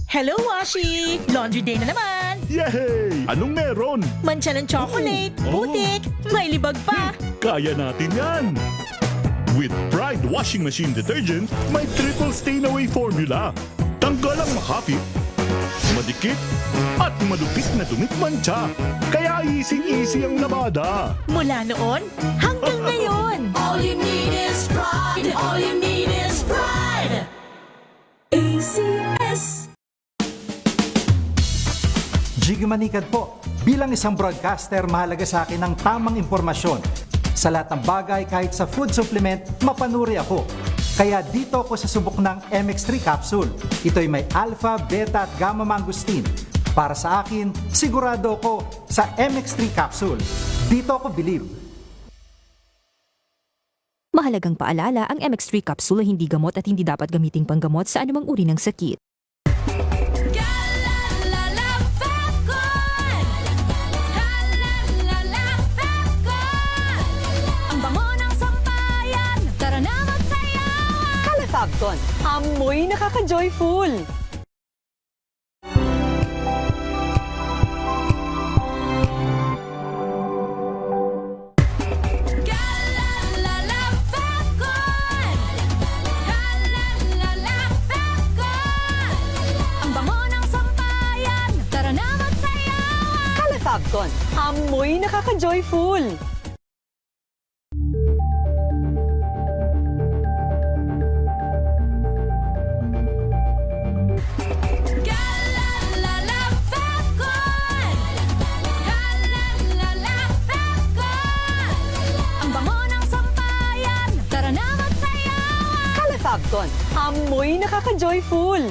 Hello, Washi! Laundry day na naman! Yay! Anong meron? Mancha ng chocolate, putik, may libag pa! Kaya natin yan! With Pride Washing Machine Detergent, may triple stain-away formula. Tanggal ang makapit, madikit, at malupit na dumit mancha. Kaya easy-easy ang labada. Mula noon hanggang ngayon! All you need is pride. All you need is pride. ACS. Jiggy Manikad po. Bilang isang broadcaster, mahalaga sa akin ang tamang impormasyon. Sa lahat ng bagay, kahit sa food supplement, mapanuri ako. Kaya dito ako sa subok ng MX3 capsule. Ito'y may alpha, beta at gamma mangosteen. Para sa akin, sigurado ako sa MX3 capsule. Dito ako believe. Mahalagang paalala, ang MX3 capsule ay hindi gamot at hindi dapat gamiting panggamot sa anumang uri ng sakit. Fabcon, amoy nakaka-joyful! Ang bango ng sampayan, tara na magsayawan! Fabcon, amoy nakaka-joyful! Fabcon, amoy nakaka-joyful!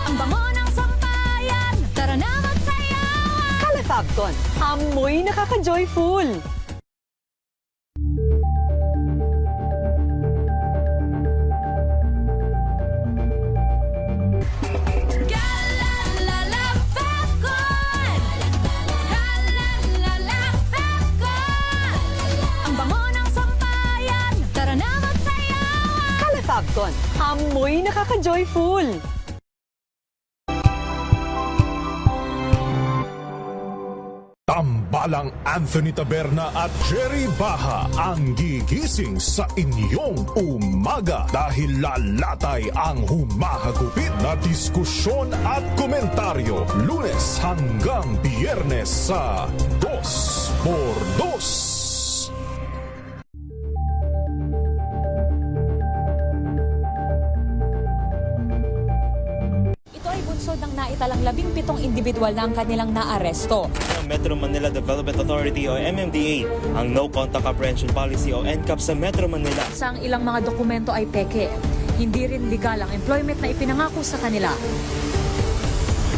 Ang bango ng sampayan, tara na magsayawan! Fabcon, amoy nakaka-joyful! Fabcon, amoy nakaka-joyful! Tambalang Anthony Taberna at Jerry Baha ang gigising sa inyong umaga dahil lalatay ang humahagupit na diskusyon at komentaryo Lunes hanggang Biyernes sa 2x2. Ng naitalang 17 individual na ang kanilang naaresto. Metro Manila Development Authority o MMDA ang No Contact Apprehension Policy o NCAP sa Metro Manila. Ang ilang mga dokumento ay peke. Hindi rin legal ang employment na ipinangako sa kanila.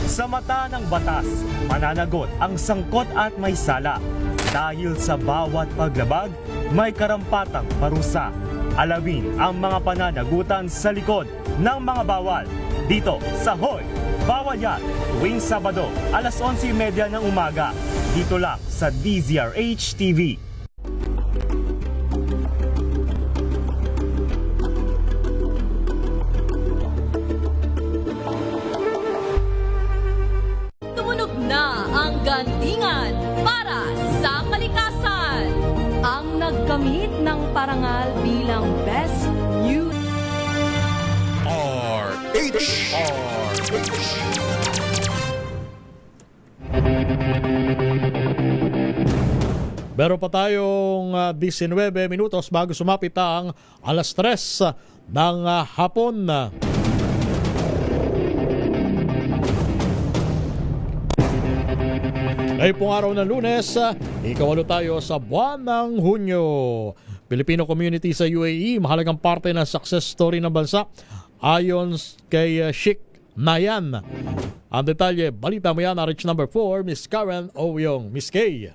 Sa mata ng batas, mananagot ang sangkot at may sala. Dahil sa bawat paglabag, may karampatang parusa. Alamin ang mga pananagutan sa likod ng mga bawal. Dito sa Hoy! Bawal yan, tuwing Sabado, alas 11:30 ng umaga. Dito lang sa DZRH TV. Tumunog na ang gantingan para sa kalikasan. Ang nagkamit ng parangal bilang Best Youth. Meron pa tayong 19 minutos bago sumapit ang alas 3 ng hapon. Ngayon pong araw ng Lunes, ikawalo tayo sa buwan ng Hunyo. Filipino community sa UAE, mahalagang parte ng success story ng bansa ayon kay Sheikh Nayan. Ang detalye, balita mo yan, RH number 4, Miss Karen Oyong. Miss Kay.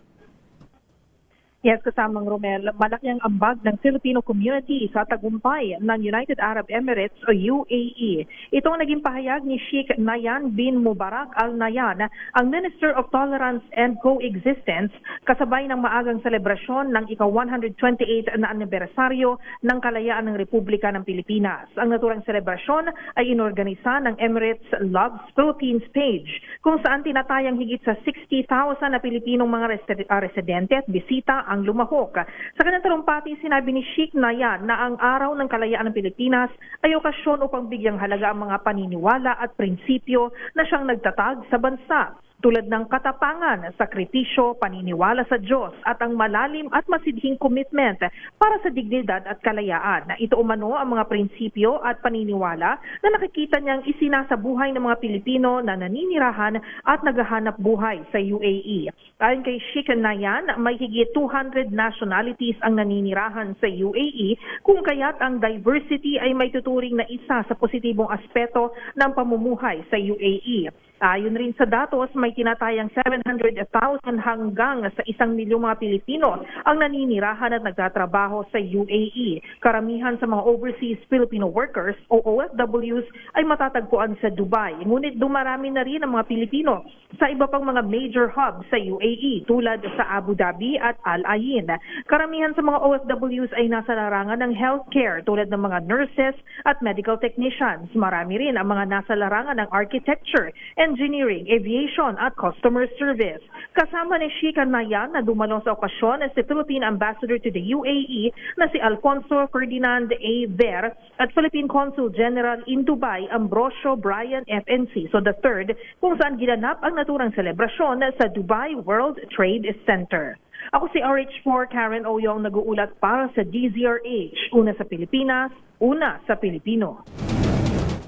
Yes, kasamang Romel, malaki ang ambag ng Filipino community sa tagumpay ng United Arab Emirates o UAE. Ito ang naging pahayag ni Sheikh Nahyan bin Mubarak Al Nahyan, ang Minister of Tolerance and Coexistence, kasabay ng maagang selebrasyon ng ika-128 na anibersaryo ng kalayaan ng Republika ng Pilipinas. Ang naturang selebrasyon ay inorganisa ng Emirates Loves Philippines page, kung saan tinatayang higit sa 60,000 na Pilipinong mga residente at bisita ang lumahok. Sa kanyang talumpati, sinabi ni Sheikh Nahyan na ang Araw ng Kalayaan ng Pilipinas ay okasyon upang bigyang halaga ang mga paniniwala at prinsipyo na siyang nagtatag sa bansa, tulad ng katapangan, sakripisyo, paniniwala sa Diyos at ang malalim at masidhing commitment para sa dignidad at kalayaan. Ito umano ang mga prinsipyo at paniniwala na nakikita niyang isinasabuhay ng mga Pilipino na naninirahan at naghahanap buhay sa UAE. Ayon kay Sheikh Nahyan, may higit 200 nationalities ang naninirahan sa UAE, kung kaya't ang diversity ay may tuturing na isa sa positibong aspeto ng pamumuhay sa UAE. Ayon rin sa datos, may tinatayang 700,000 hanggang sa 1 milyong mga Pilipino ang naninirahan at nagtatrabaho sa UAE. Karamihan sa mga overseas Filipino workers o OFWs ay matatagpuan sa Dubai. Ngunit dumarami na rin ang mga Pilipino sa iba pang mga major hubs sa UAE tulad sa Abu Dhabi at Al Ain. Karamihan sa mga OFWs ay nasa larangan ng healthcare tulad ng mga nurses at medical technicians. Marami rin ang mga nasa larangan ng architecture, engineering, aviation at customer service. Kasama ni Sheikh Nahyan na dumalo sa okasyon si Philippine Ambassador to the UAE na si Alfonso Ferdinand A. Ver at Philippine Consul General in Dubai, Ambrosio Brian FNC. So the third, kung saan ginanap ang naturang selebrasyon sa Dubai World Trade Center. Ako si RH4 Karen Oyong, nag-uulat para sa DZRH. Una sa Pilipinas, una sa Pilipino.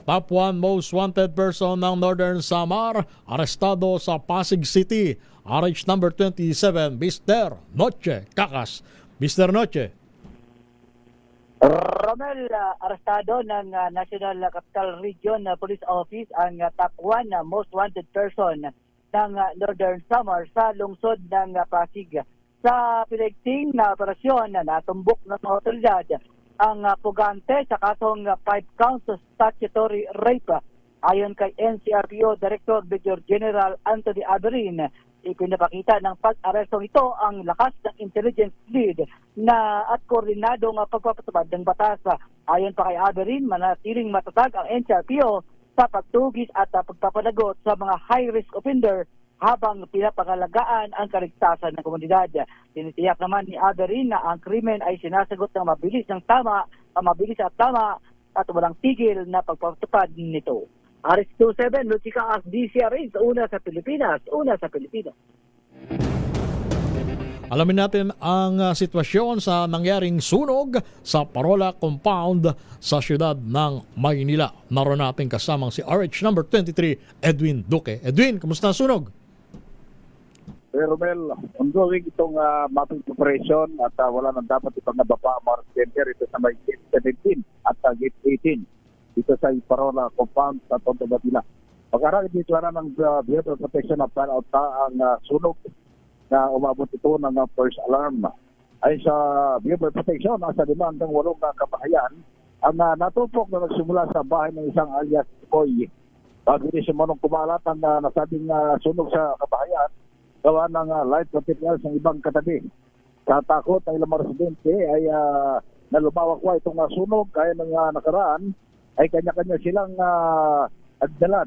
Top 1 most wanted person ng Northern Samar, arestado sa Pasig City. RH number 27, Mr. Noche Kakas. Mr. Noche. Romel, arestado ng National Capital Region Police Office ang top 1 most wanted person ng Northern Samar sa lungsod ng Pasig. Sa pinagting na operasyon na natumbok ng mga otoridad ang pugante sa kasong 5 counts of statutory rape. Ayon kay NCRPO Director Brigadier General Anthony Aberin, ipinapakita ng pag-arestong ito ang lakas ng intelligence lead na at koordinadong pagpapatupad ng batas. Ayon pa kay Aberin, manatiling matatag ang NCRPO sa pagtugis at pagpapanagot sa mga high-risk offender habang pinapangalagaan ang kaligtasan ng komunidad. Tinitiyak naman ni Aberin na ang krimen ay sinasagot ng mabilis at tama at walang tigil na pagpapatupad nito. RS27, Luchika as DCRH, una sa Pilipinas, una sa Pilipino. Alamin natin ang sitwasyon sa nangyaring sunog sa Parola Compound sa siyudad ng Maynila. Naroon natin kasamang si RH number 23, Edwin Duque. Edwin, kamusta ang sunog? Romel, ongoing itong mapping operation at wala nang dapat itong nababa ang mga residente rito sa may gate 17 at gate 18 dito sa Parola Compound sa Tondo, Manila. Pagkaraan dito ng Vehicle Protection na plan out ang sunog na umabot ito ng first alarm. Ay sa Vehicle Protection, nasa 5 hanggang 8 na kabahayan ang natupok na nagsimula sa bahay ng isang alias Koy. Bago rin siya kumalat ang nasabing sunog sa kabahayan, gawa ng light materials ng ibang katabi. Sa takot ng ilang residente ay nalumawak itong sunog kaya ng nakaraan ay kanya-kanya silang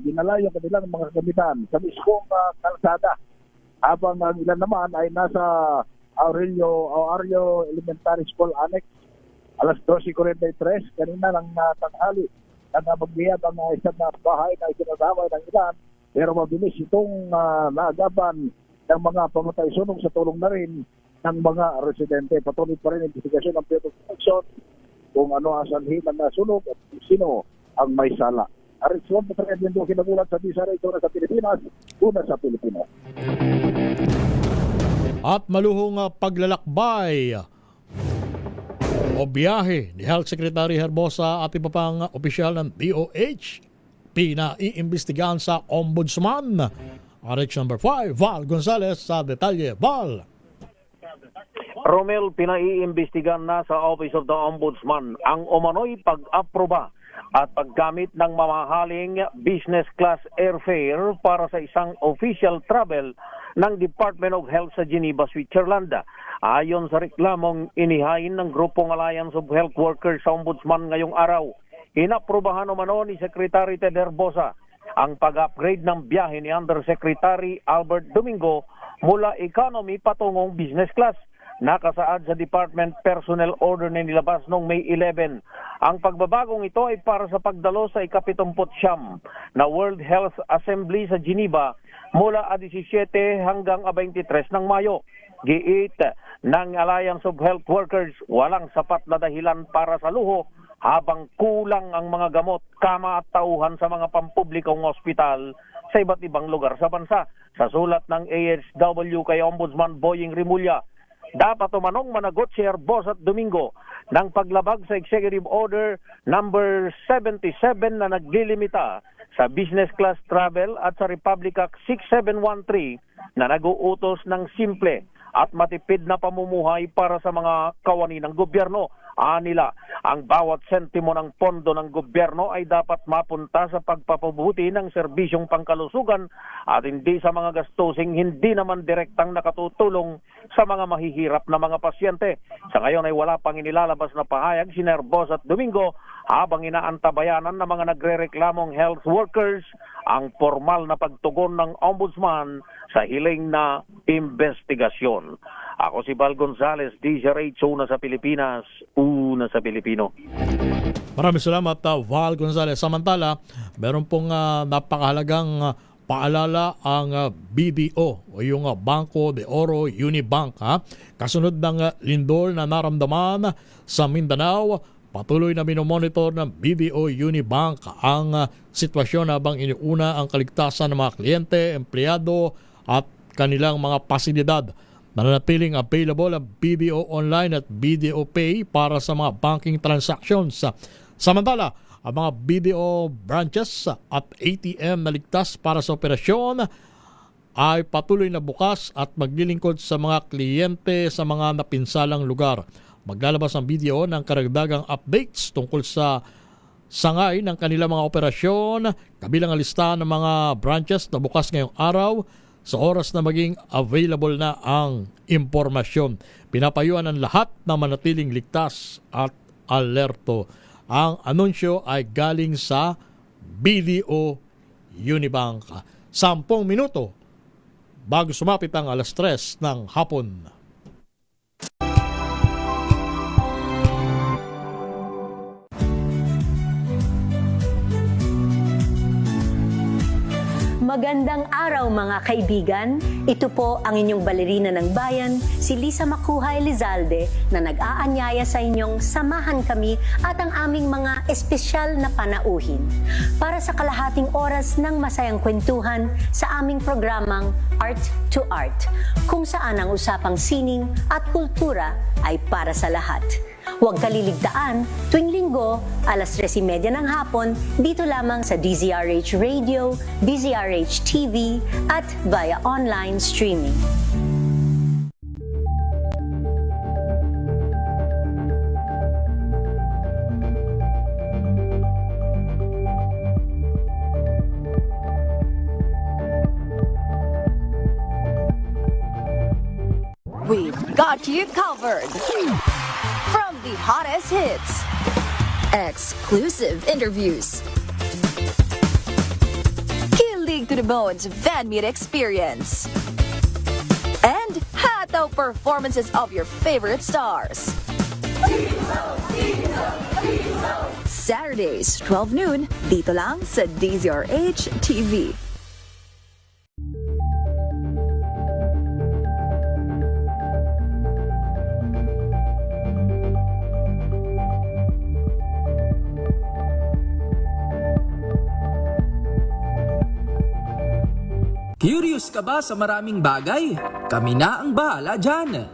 dinala yung kanilang mga kagamitan sa mismong kalsada. Habang ang ilan naman ay nasa Aurelio Elementary School Annex, alas 12:43, kanina ng tanghali. Magbihab ang isang bahay na ikinasaway ng ilan, pero mabilis itong naagapan ng mga pamatay sunog sa tulong na rin ng mga residente. Patuloy pa rin ang investigasyon ng Vehicle Protection kung ano ang sanhi ng sunog at sino ang may sala. Ariswan pa rin din doon kinagulat sa Disara, ito na sa Pilipinas, una sa Pilipinas. At maluhong paglalakbay o biyahe ni Health Secretary Herbosa at iba pang opisyal ng DOH pinaiimbestigahan sa Ombudsman. RH number 5, Val Gonzalez sa detalye. Val. Romel, pinaiimbestigan na sa Office of the Ombudsman ang umano'y pag-aproba at paggamit ng mamahaling business class airfare para sa isang official travel ng Department of Health sa Geneva, Switzerland. Ayon sa reklamong inihain ng Grupong Alliance of Health Workers sa Ombudsman ngayong araw, inaprubahan umano ni Secretary Ted Herbosa ang pag-upgrade ng biyahe ni Undersecretary Albert Domingo mula economy patungong business class. Nakasaad sa Department Personnel Order na nilabas noong May 11. Ang pagbabagong ito ay para sa pagdalo sa ika-79 na World Health Assembly sa Geneva mula 17 hanggang 23 ng Mayo. Giit ng Alliance of Health Workers, walang sapat na dahilan para sa luho habang kulang ang mga gamot, kama at tauhan sa mga pampublikong ospital sa iba't ibang lugar sa bansa. Sa sulat ng AHW kay Ombudsman Boying Rimulya, dapat umanong managot si Herbosa at Domingo ng paglabag sa Executive Order number 77 na naglilimita sa business class travel at sa Republic Act 6713 na nag-uutos ng simple at matipid na pamumuhay para sa mga kawani ng gobyerno. Anila, ang bawat sentimo ng pondo ng gobyerno ay dapat mapunta sa pagpapabuti ng serbisyong pangkalusugan at hindi sa mga gastusing hindi naman direktang nakatutulong sa mga mahihirap na mga pasyente. Sa ngayon ay wala pang inilalabas na pahayag si Herbosa at Domingo habang inaantabayanan ng mga nagrereklamong health workers ang formal na pagtugon ng Ombudsman sa hiling na investigasyon. Ako si Val Gonzales, DZRH, una sa Pilipinas, una sa Pilipino. Maraming salamat, Val Gonzales. Samantala, meron pong napakahalagang paalala ang BDO o yung Banco de Oro Unibank. Kasunod ng lindol na naramdaman sa Mindanao, patuloy na minomonitor ng BDO Unibank ang sitwasyon habang iniuna ang kaligtasan ng mga kliyente, empleyado at kanilang mga pasilidad. Nananatiling available ang BDO Online at BDO Pay para sa mga banking transactions. Samantala, ang mga BDO branches at ATM na ligtas para sa operasyon ay patuloy na bukas at maglilingkod sa mga kliyente sa mga napinsalang lugar. Maglalabas ang BDO ng karagdagang updates tungkol sa sangay ng kanilang mga operasyon, kabilang ang listahan ng mga branches na bukas ngayong araw sa oras na maging available na ang impormasyon. Pinapayuhan ang lahat na manatiling ligtas at alerto. Ang anunsyo ay galing sa BDO Unibank. 10 minuto bago sumapit ang 3:00 ng hapon. Magandang araw mga kaibigan. Ito po ang inyong balerina ng bayan, si Lisa Makuha Elizalde, na nag-aanyaya sa inyong samahan kami at ang aming mga espesyal na panauhin para sa kalahating oras ng masayang kwentuhan sa aming programang Art to Art, kung saan ang usapang sining at kultura ay para sa lahat. Huwag kaliligtaan, tuwing linggo, 3:30 ng hapon, dito lamang sa DZRH Radio, DZRH TV, at via online streaming. We've got you covered. From the hottest hits, exclusive interviews, kilig to the bones fan meet experience, and hataw performances of your favorite stars. Saturdays, 12 noon, dito lang sa DZRH TV. Curious ka ba sa maraming bagay? Kami na ang bahala dyan.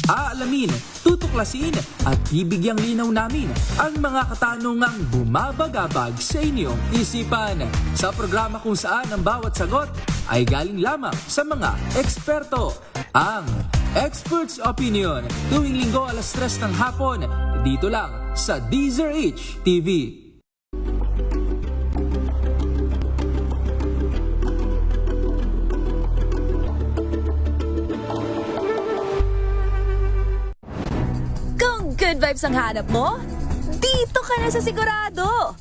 Aalamin, tutuklasin at ibigyang linaw namin ang mga katanungang bumabagabag sa inyong isipan. Sa programa kung saan ang bawat sagot ay galing lamang sa mga eksperto. Ang Experts Opinion, tuwing linggo alas 3 ng hapon, dito lang sa DZRH TV. Kung good vibes ang hanap mo, dito ka na sa sigurado.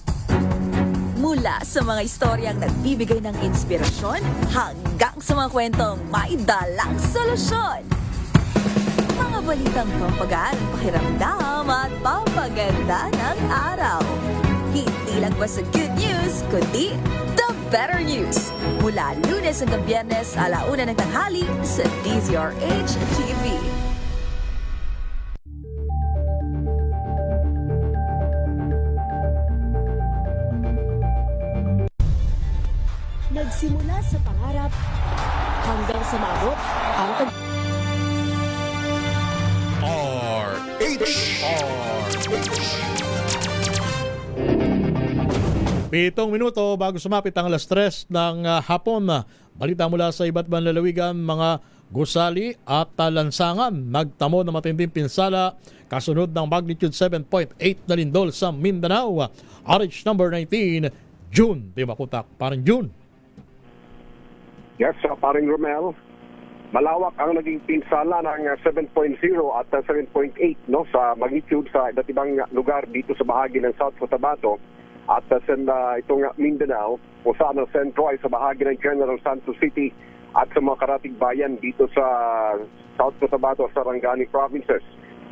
Mula sa mga istoryang nagbibigay ng inspirasyon hanggang sa mga kwentong may dalang solusyon. Mga balitang pampagaan ang pakiramdam at pampaganda ng araw. Hindi lang ba sa good news, kundi the better news. Mula Lunes hanggang Biyernes, 1:00 ng tanghali sa DZRH TV. Nagsimula sa pangarap hanggang sa maabot ang Pitong minuto bago sumapit ang alas 3 ng hapon. Balita mula sa iba't ibang lalawigan, mga gusali at lansangan nagtamo ng matinding pinsala kasunod ng magnitude 7.8 na lindol sa Mindanao. RH number 19, June. Di makutak, parang June. Yes, paring Romel. Malawak ang naging pinsala ng 7.0 at 7.8 no sa magnitude sa iba't ibang lugar dito sa bahagi ng South Cotabato at sa itong Mindanao, kung saan ang sentro ay sa bahagi ng General Santos City at sa mga karatig bayan dito sa South Cotabato at Sarangani provinces.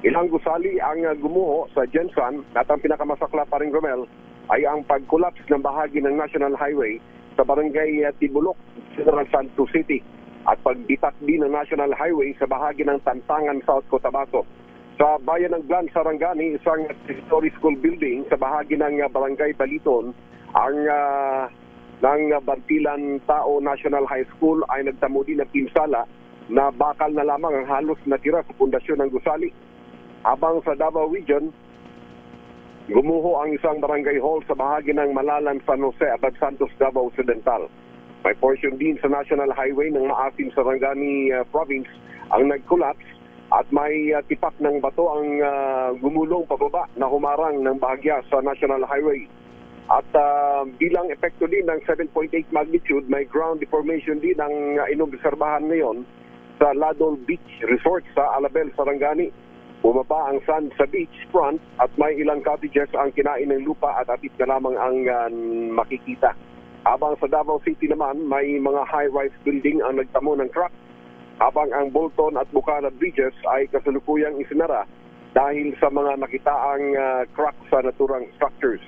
Ilang gusali ang gumuho sa Jensan at ang pinakamasakla paring Romel ay ang pag-collapse ng bahagi ng National Highway sa barangay Tibulok, General Santos City at pagbitak din ng National Highway sa bahagi ng Tantangan, South Cotabato. Sa bayan ng Glan, Sarangani, isang history school building sa bahagi ng barangay Baliton, ang ng Bantilan Tao National High School ay nagtamo din ng pinsala na bakal na lamang ang halos natira sa pundasyon ng gusali. Habang sa Davao Region, gumuho ang isang barangay hall sa bahagi ng Malalan, San Jose, Abad Santos, Davao Occidental. May portion din sa National Highway ng Maasin, Sarangani Province ang nag-collapse at may tipak ng bato ang gumulong pababa na humarang ng bahagya sa National Highway. At bilang epekto din ng 7.8 magnitude, may ground deformation din ang inobserbahan ngayon sa Ladol Beach Resort sa Alabel, Sarangani. Bumaba ang sand sa beach front at may ilang cottages ang kinain ng lupa at atit na lamang ang makikita. Habang sa Davao City naman, may mga high-rise building ang nagtamo ng crack. Habang ang Bolton at Bukana bridges ay kasalukuyang isinara dahil sa mga nakitaang crack sa naturang structures.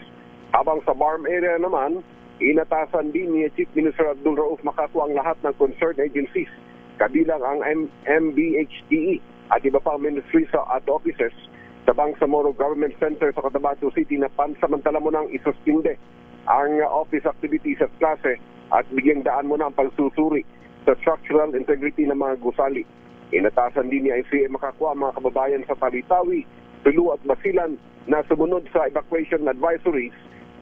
Habang sa Barm area naman, inatasan din ni Chief Minister Abdul Rauf Makako ang lahat ng concerned agencies, kabilang ang MBHDE at iba pang ministries at offices sa Bangsamoro Government Center sa Cotabato City na pansamantala mo nang isuspinde ang office activities at klase at bigyang daan mo na ang pagsusuri sa structural integrity ng mga gusali. Inatasan din ni ICA Makako ang mga kababayan sa Talitawi, Tulu at Basilan na sumunod sa evacuation advisories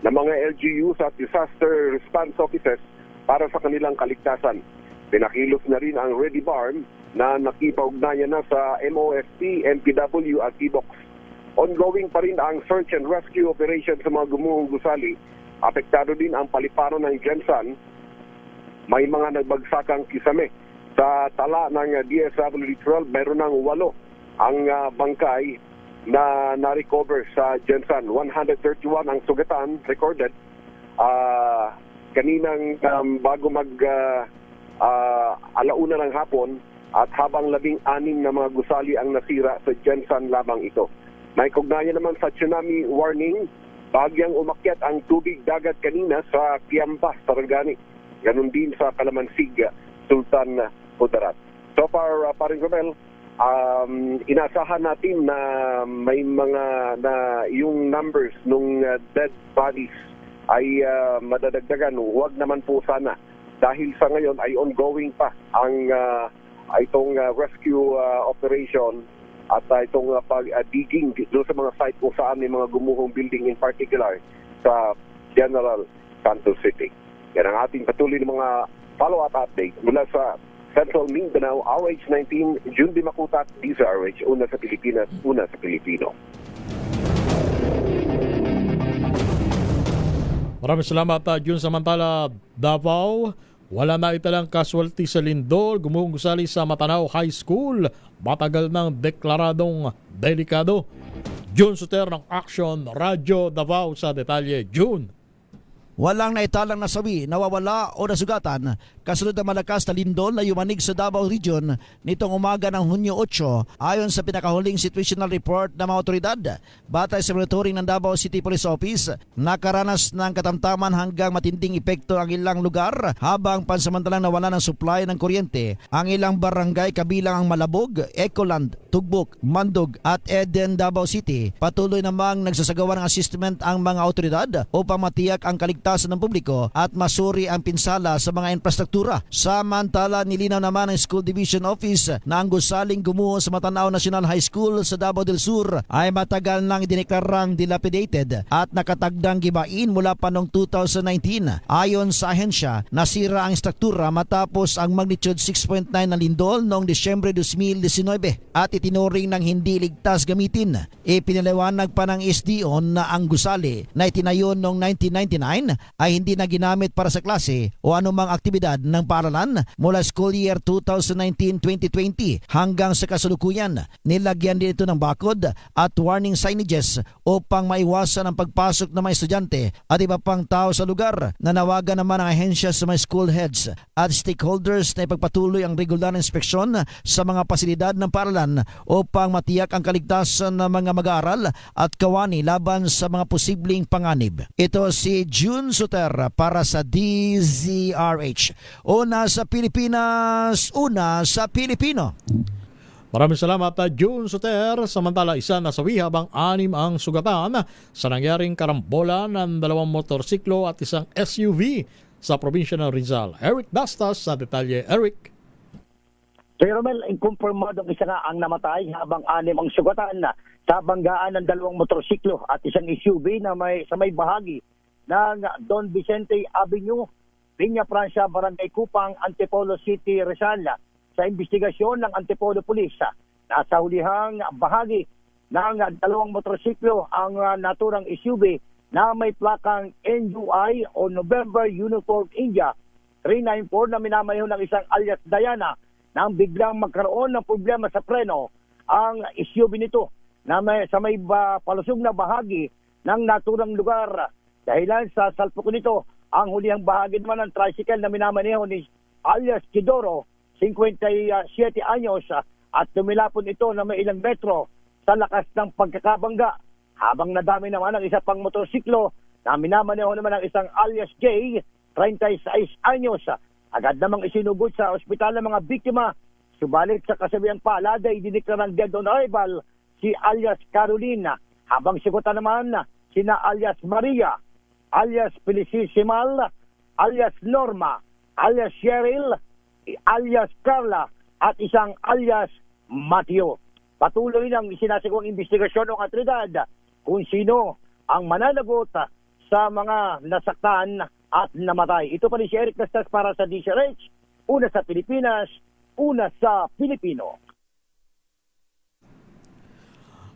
ng mga LGUs at disaster response offices para sa kanilang kaligtasan. Pinakilos na rin ang Ready Barn na nakipag-ugnayan na sa MOFP, MPW at T-Box. Ongoing pa rin ang search and rescue operation sa mga gumuhong gusali. Apektado din ang paliparan ng Jensan. May mga nagbagsakang kisame. Sa tala ng DSWD-12, meron ng 8 ang bangkay na na-recover sa Jensan. 131 ang sugatan recorded. Kaninang bago alauna ng hapon at habang 16 na mga gusali ang nasira sa Jensan lamang ito. May kugnayan naman sa tsunami warning. Bagyang umakyat ang tubig dagat kanina sa Piamba, Sarangani. Ganon din sa Kalamansig, Sultan Kudarat. So far, paring Romel, inasahan natin na may mga na yung numbers ng dead bodies ay madadagdagan. Huwag naman po sana. Dahil sa ngayon ay ongoing pa ang itong rescue operation at itong digging doon sa mga site kung saan may mga gumuhong building in particular sa General Santos City. Yan ang ating patuloy ng mga follow-up update mula sa Central Mindanao, RH19, June Di Makutat, DZRH, una sa Pilipinas, una sa Pilipino. Maraming salamat, Jun. Samantala, Davao, wala na italang casualty sa lindol. Gumuhong gusali sa Matanao High School. Matagal nang deklaradong delikado. Jun Suter ng Action Radyo Davao sa detalye. Jun. Walang naitalang nasabi, nawawala o nasugatan kasunod ng malakas na lindol na yumanig sa Davao Region nitong umaga ng Hunyo 8 ayon sa pinakahuling situational report ng mga otoridad. Batay sa monitoring ng Davao City Police Office, nakaranas ng katamtaman hanggang matinding epekto ang ilang lugar habang pansamantalang nawala ng supply ng kuryente ang ilang barangay kabilang ang Malabog, Ecoland, Tugbok, Mandog at Eden, Davao City. Patuloy namang nagsasagawa ng assessment ang mga otoridad upang matiyak ang kaligtasan ng publiko at masuri ang pinsala sa mga infrastruktura. Samantala, nilinaw naman ng School Division Office na ang gusaling gumuho sa Matanao National High School sa Davao del Sur ay matagal nang idineklarang dilapidated at nakatagdang gibain mula pa noong 2019. Ayon sa ahensya, nasira ang struktura matapos ang magnitude 6.9 na lindol noong Disyembre 2019 at itinuring ng hindi ligtas gamitin. Ipinaliwanag pa ng SDO na ang gusali na itinayo noong 1999 ay hindi na ginamit para sa klase o anumang aktibidad ng paaralan mula school year 2019-2020 hanggang sa kasalukuyan. Nilagyan din ito ng bakod at warning signages upang maiwasan ang pagpasok ng mga estudyante at iba pang tao sa lugar. Nanawagan naman ang ahensya sa mga school heads at stakeholders na ipagpatuloy ang regular inspeksyon sa mga pasilidad ng paaralan upang matiyak ang kaligtasan ng mga mag-aaral at kawani laban sa mga posibleng panganib. Ito si June Suter para sa DZRH. Una sa Pilipinas, una sa Pilipino. Maraming salamat, June Suter. Samantala, isa nasawi habang 6 ang sugatan sa nangyaring karambola ng 2 motorsiklo at isang SUV sa probinsya ng Rizal. Eric Dastas sa detalye. Eric. Sir Romel, inkumpirmadong isa nga ang namatay habang 6 ang sugatan sa banggaan ng 2 motorsiklo at isang SUV na sa may bahagi ng Don Vicente Avenue, Piña Francia, Barangay Kupang, Antipolo City, Rizal. Sa investigasyon ng Antipolo Police, nasa hulihang bahagi ng 2 motorsiklo ang naturang SUV na may plakang NUI o November Uniform India 394 na minamaneho ng isang alias Diana nang biglang magkaroon ng problema sa preno ang SUV nito na sa may palusog na bahagi ng naturang lugar. Dahilan sa salpok nito, ang hulihang bahagi naman ng tricycle na minamaneho ni alias Kidoro, 57 anyos, at tumilapon ito na may ilang metro sa lakas ng pagkakabangga. Habang nadami naman ang isa pang motorsiklo na minamaneho naman ng isang alias J, 36 anyos. Agad namang isinugod sa ospital ng mga biktima. Subalit sa kasabihan palad ay diniklarang dead on arrival si alias Carolina. Habang sigutan naman sina alias Maria, alias Felicisimal, alias Norma, alias Cheryl, alias Carla, at isang alias Mateo. Patuloy nang sinasagawang investigasyon ng otoridad kung sino ang mananagot sa mga nasaktan at namatay. Ito pa rin si Eric Nastas para sa DZRH, una sa Pilipinas, una sa Pilipino.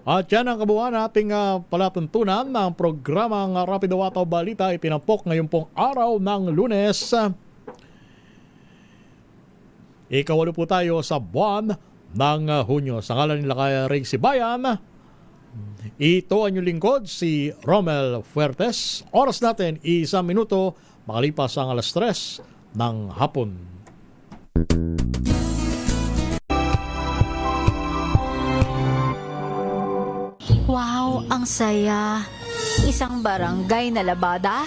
At yan ang kabuuan nating palatuntunan ng programang Rapido Wataw Balita. Itinampok ngayon pong araw ng Lunes. Ikawalo po tayo sa buwan ng Hunyo. Sa ngalan nila kay Ray Sibayan, ito ang inyong lingkod, si Romel Fuertes. Oras natin, 1 minuto, makalipas ang 3:00 ng hapon. Wow, ang saya. Isang barangay na labada